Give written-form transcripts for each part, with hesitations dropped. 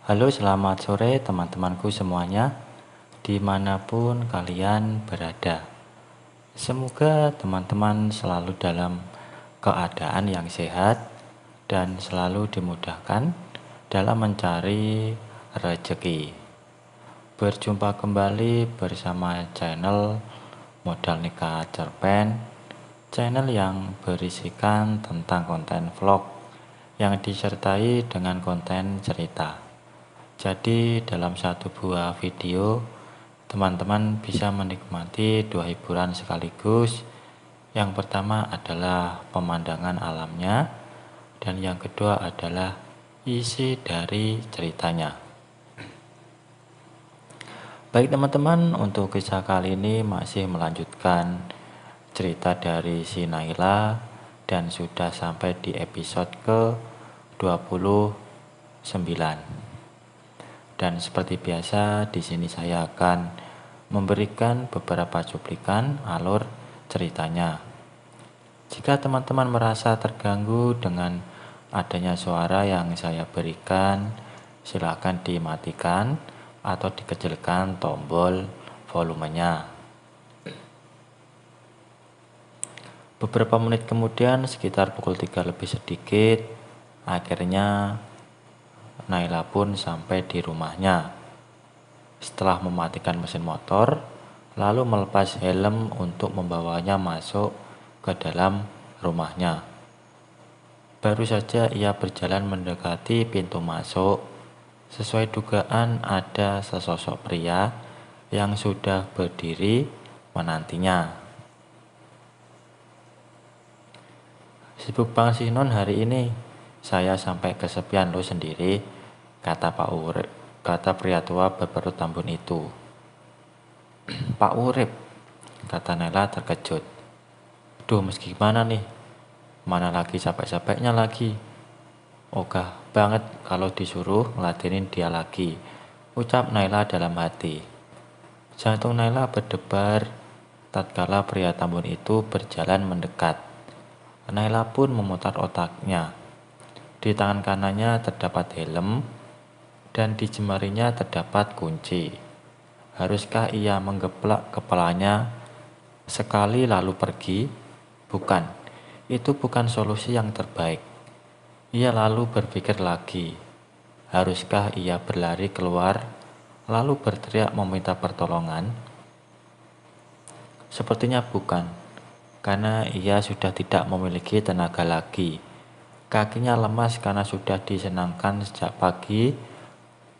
Halo, selamat sore teman-temanku semuanya, dimanapun kalian berada. Semoga teman-teman selalu dalam keadaan yang sehat dan selalu dimudahkan dalam mencari rezeki. Berjumpa kembali bersama channel Modal Nikah Cerpen, channel yang berisikan tentang konten vlog yang disertai dengan konten cerita. Jadi dalam satu buah video, teman-teman bisa menikmati dua hiburan sekaligus. Yang pertama adalah pemandangan alamnya, dan yang kedua adalah isi dari ceritanya. Baik teman-teman, untuk kisah kali ini masih melanjutkan cerita dari si Naila dan sudah sampai di episode ke-29. Dan seperti biasa, di sini saya akan memberikan beberapa cuplikan alur ceritanya. Jika teman-teman merasa terganggu dengan adanya suara yang saya berikan, silakan dimatikan atau dikecilkan tombol volumenya. Beberapa menit kemudian, sekitar pukul 3 lebih sedikit, akhirnya Naila pun sampai di rumahnya. Setelah mematikan mesin motor, lalu melepas helm untuk membawanya masuk ke dalam rumahnya. Baru saja ia berjalan mendekati pintu masuk, sesuai dugaan ada sesosok pria yang sudah berdiri menantinya. "Sibuk banget sih non hari ini, saya sampai kesepian lo sendiri," kata pria tua berperut tambun itu. "Pak Urip," kata Nela terkejut. "Duh, meski gimana nih? Mana lagi capek-capeknya lagi. Ogah banget kalau disuruh ngeladenin dia lagi," ucap Naila dalam hati. Jantung Naila berdebar tatkala pria tambun itu berjalan mendekat. Naila pun memutar otaknya. Di tangan kanannya terdapat helm dan di jemarinya terdapat kunci. Haruskah ia menggeplak kepalanya sekali lalu pergi? Bukan, itu bukan solusi yang terbaik. Ia lalu berpikir lagi. Haruskah ia berlari keluar lalu berteriak meminta pertolongan? Sepertinya bukan, karena ia sudah tidak memiliki tenaga lagi. Kakinya lemas karena sudah disenangkan sejak pagi,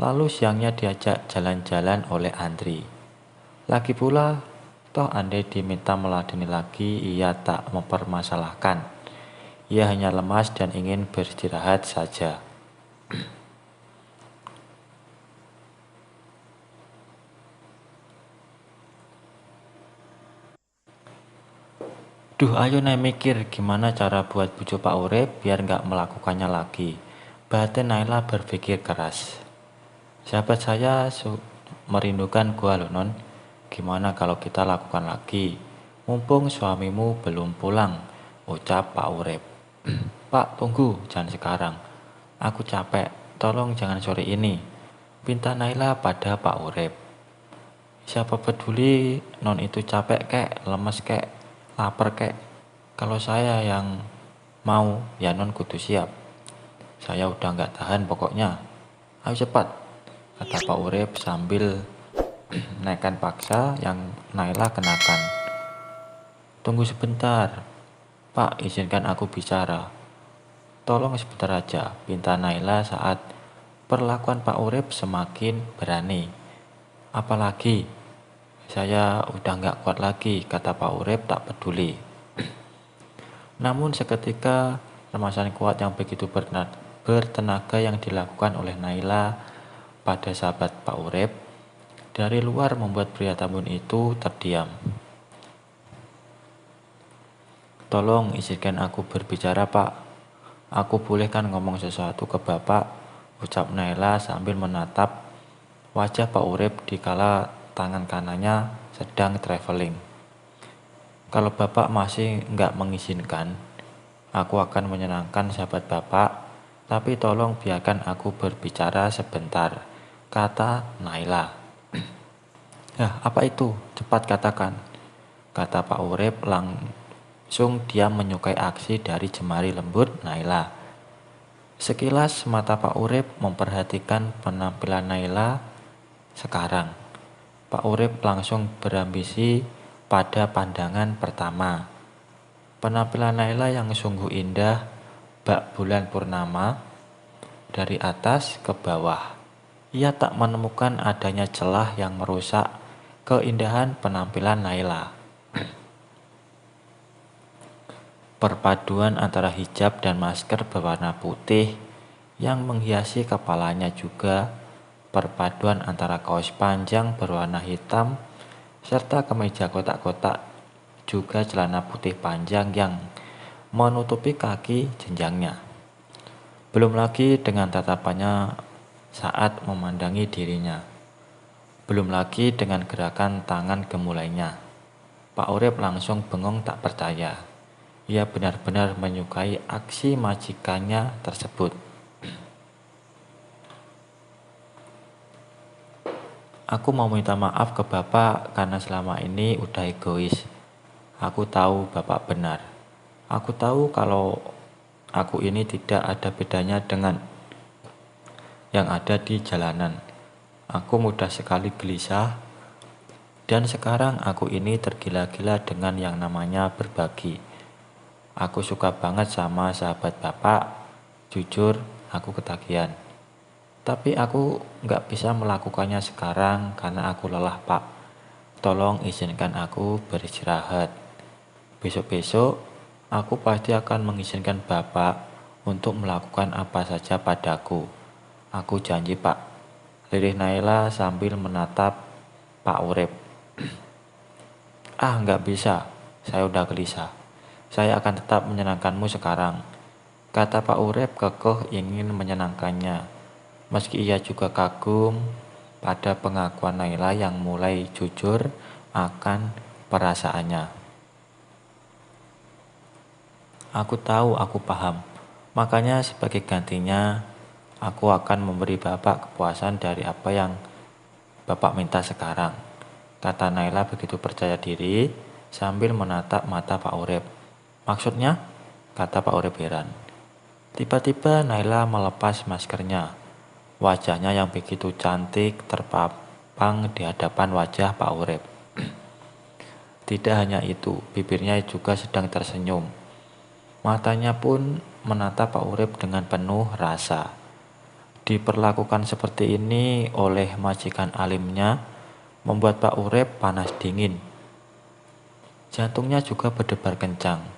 lalu siangnya diajak jalan-jalan oleh Andri. Lagi pula, toh andai diminta meladeni lagi, ia tak mempermasalahkan. Ia hanya lemas dan ingin beristirahat saja. Duh, ayo nih mikir gimana cara buat bujuk Pak Urip biar nggak melakukannya lagi. Batin Naila berpikir keras. "Sahabat saya merindukan gua loh non. Gimana kalau kita lakukan lagi? Mumpung suamimu belum pulang," ucap Pak Urip. "Pak, tunggu, jangan sekarang. Aku capek, tolong jangan sore ini," pinta Naila pada Pak Urip. "Siapa peduli non itu capek kek, lemes kek, lapar kek. Kalau saya yang mau, ya non kudu siap. Saya udah nggak tahan pokoknya. Ayo cepat," kata Pak Urip sambil naikkan paksa yang Naila kenakan. "Tunggu sebentar, Pak, izinkan aku bicara. Tolong sebentar aja," pinta Naila saat perlakuan Pak Urip semakin berani. "Apalagi? Saya udah nggak kuat lagi," kata Pak Urip tak peduli. Namun seketika remasan kuat yang begitu bertenaga yang dilakukan oleh Naila pada sahabat Pak Urip dari luar membuat pria tambun itu terdiam. "Tolong izinkan aku berbicara Pak. Aku boleh kan ngomong sesuatu ke Bapak," ucap Naila sambil menatap wajah Pak Urip dikala tangan kanannya sedang traveling. "Kalau Bapak masih nggak mengizinkan, aku akan menyenangkan sahabat Bapak Tapi tolong biarkan aku berbicara sebentar, kata Naila. Apa itu? Cepat katakan, kata Pak Urip langsung dia menyukai aksi dari jemari lembut Naila. Sekilas mata Pak Urip memperhatikan penampilan Naila sekarang. Pak Urip langsung berambisi pada pandangan pertama. Penampilan Naila yang sungguh indah, bak bulan purnama, dari atas ke bawah. Ia tak menemukan adanya celah yang merusak keindahan penampilan Naila. Perpaduan antara hijab dan masker berwarna putih yang menghiasi kepalanya juga perpaduan antara kaos panjang berwarna hitam serta kemeja kotak-kotak juga celana putih panjang yang menutupi kaki jenjangnya. Belum lagi dengan tatapannya saat memandangi dirinya. Belum lagi dengan gerakan tangan gemulainya. Pak Urip langsung bengong tak percaya. Ia benar-benar menyukai aksi majikannya tersebut. Aku mau minta maaf ke Bapak karena selama ini udah egois. Aku tahu Bapak benar. Aku tahu kalau aku ini tidak ada bedanya dengan yang ada di jalanan. Aku mudah sekali gelisah dan sekarang aku ini tergila-gila dengan yang namanya berbagi. Aku suka banget sama sahabat Bapak. Jujur, aku ketagihan. Tapi aku nggak bisa melakukannya sekarang karena aku lelah, Pak. Tolong izinkan aku beristirahat. Besok-besok, aku pasti akan mengizinkan Bapak untuk melakukan apa saja padaku. Aku janji, Pak. Lirih Naila sambil menatap Pak Urip. Nggak bisa. Saya udah gelisah. Saya akan tetap menyenangkanmu sekarang, kata Pak Urip kekeh ingin menyenangkannya. Meski ia juga kagum pada pengakuan Naila yang mulai jujur akan perasaannya. Aku tahu, aku paham. Makanya sebagai gantinya, aku akan memberi Bapak kepuasan dari apa yang Bapak minta sekarang, kata Naila begitu percaya diri sambil menatap mata Pak Urip. Maksudnya? Kata Pak Urip heran. Tiba-tiba Naila melepas maskernya. Wajahnya yang begitu cantik terpapang di hadapan wajah Pak Urip. Tidak hanya itu, bibirnya juga sedang tersenyum. Matanya pun menatap Pak Urip dengan penuh rasa. Diperlakukan seperti ini oleh majikan alimnya membuat Pak Urip panas dingin. Jantungnya juga berdebar kencang.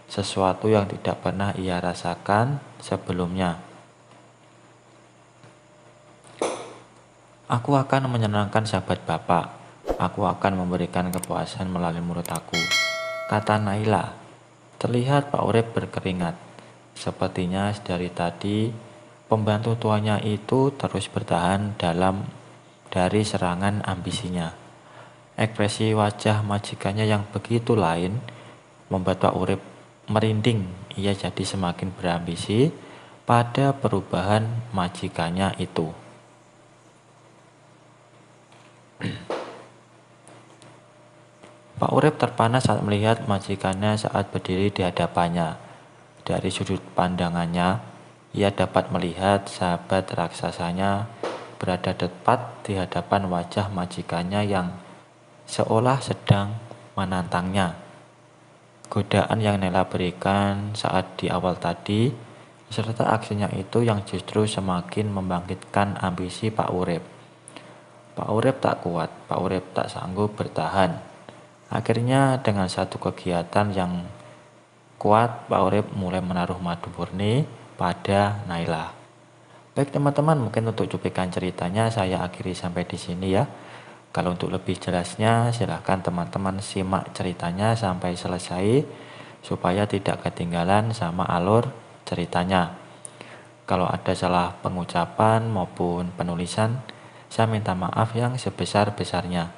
Sesuatu yang tidak pernah ia rasakan sebelumnya. Aku akan menyenangkan sahabat Bapak. Aku akan memberikan kepuasan melalui mulut aku, kata Naila. Terlihat Pak Urip berkeringat. Sepertinya dari tadi pembantu tuanya itu terus bertahan dari serangan ambisinya. Ekspresi wajah majikannya yang begitu lain membuat Pak Urip merinding. Ia jadi semakin berambisi pada perubahan majikannya itu. Pak Urip terpana saat melihat majikannya saat berdiri di hadapannya. Dari sudut pandangannya, ia dapat melihat sahabat raksasanya berada tepat di hadapan wajah majikannya yang seolah sedang menantangnya. Godaan yang Naila berikan saat di awal tadi, serta aksinya itu yang justru semakin membangkitkan ambisi Pak Urip. Pak Urip tak kuat, Pak Urip tak sanggup bertahan. Akhirnya dengan satu kegiatan yang kuat, Pak Urip mulai menaruh madu murni pada Naila. Baik teman-teman, mungkin untuk cuplikan ceritanya saya akhiri sampai di sini ya. Kalau untuk lebih jelasnya silahkan teman-teman simak ceritanya sampai selesai supaya tidak ketinggalan sama alur ceritanya. Kalau ada salah pengucapan maupun penulisan, saya minta maaf yang sebesar-besarnya.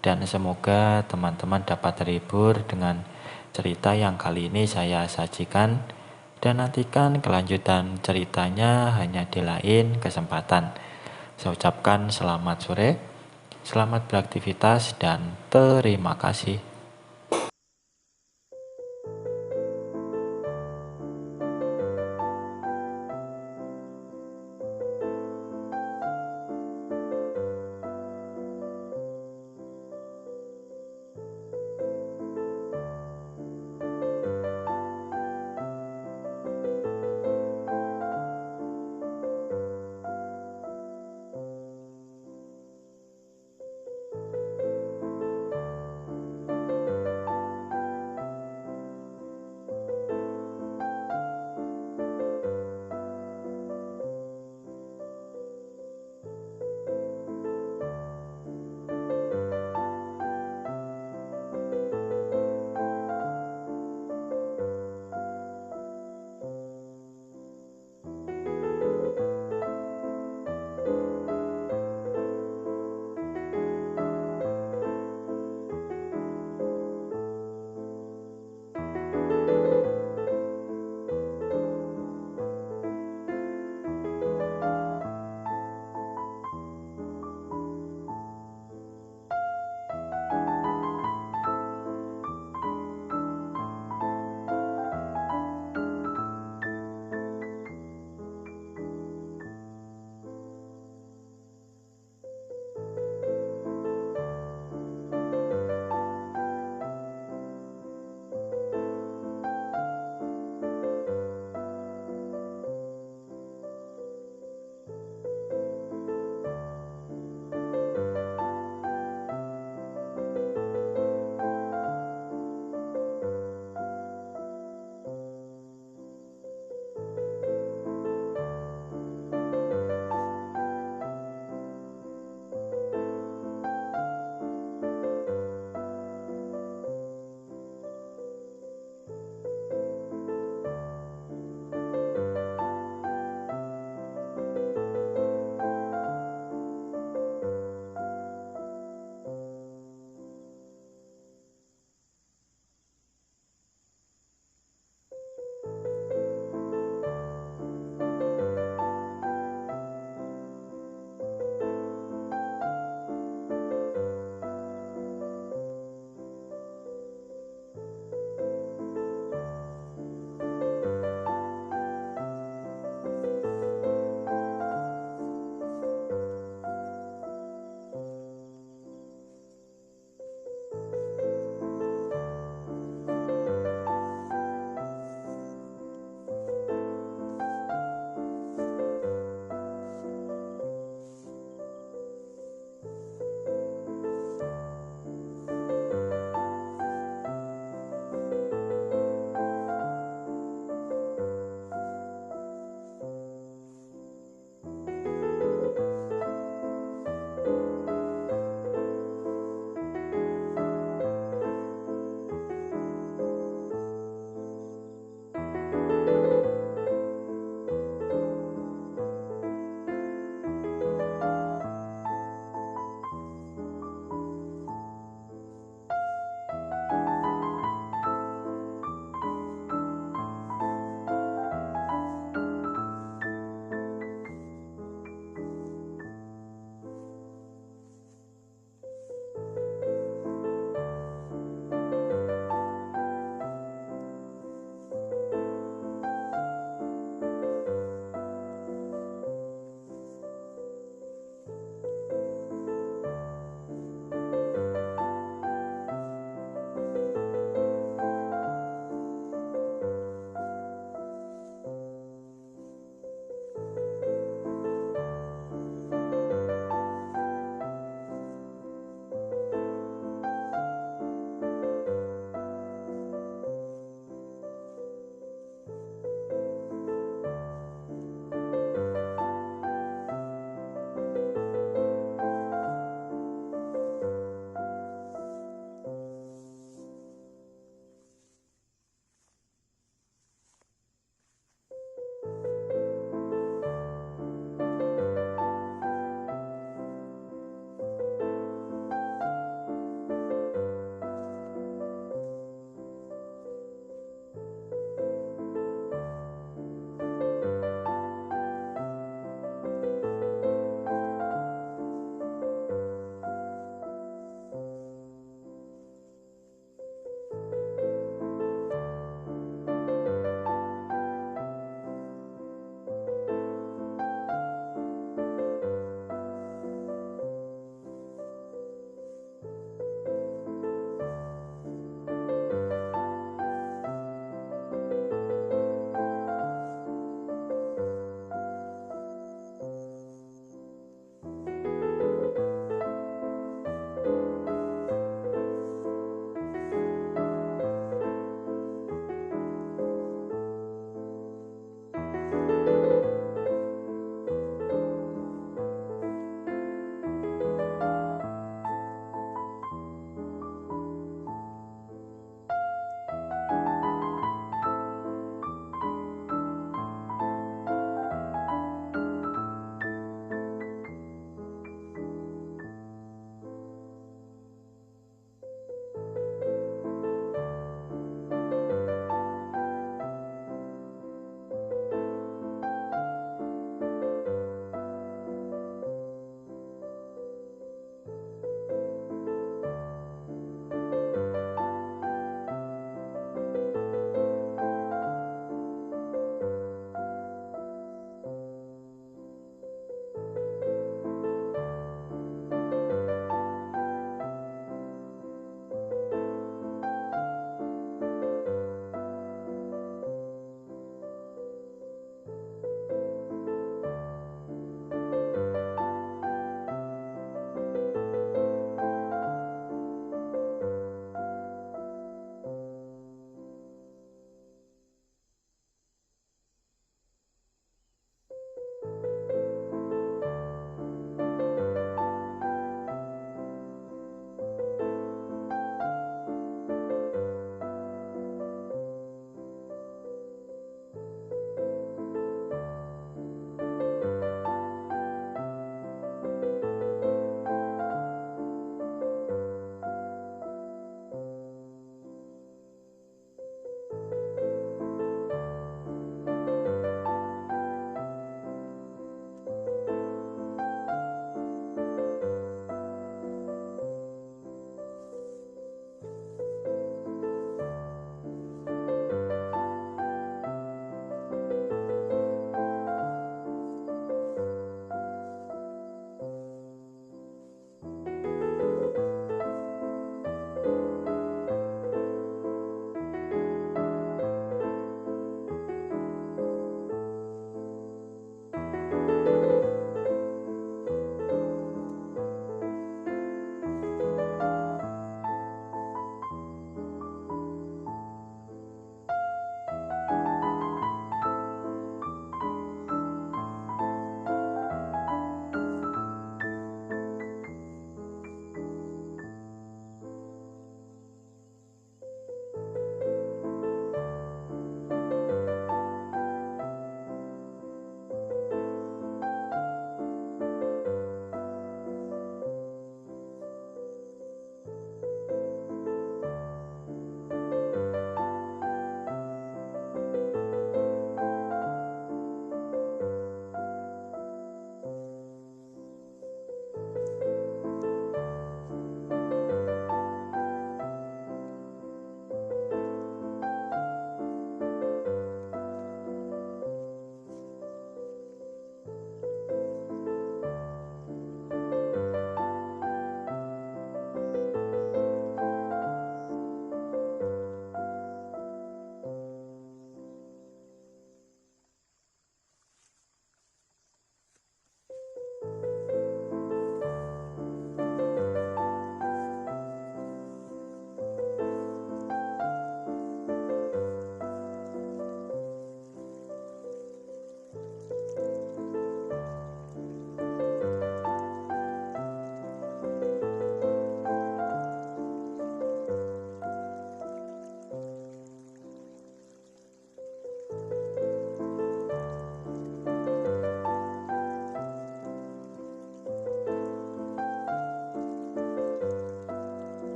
Dan semoga teman-teman dapat terhibur dengan cerita yang kali ini saya sajikan. dan nantikan kelanjutan ceritanya hanya di lain kesempatan. Saya ucapkan selamat sore, selamat beraktivitas, dan terima kasih.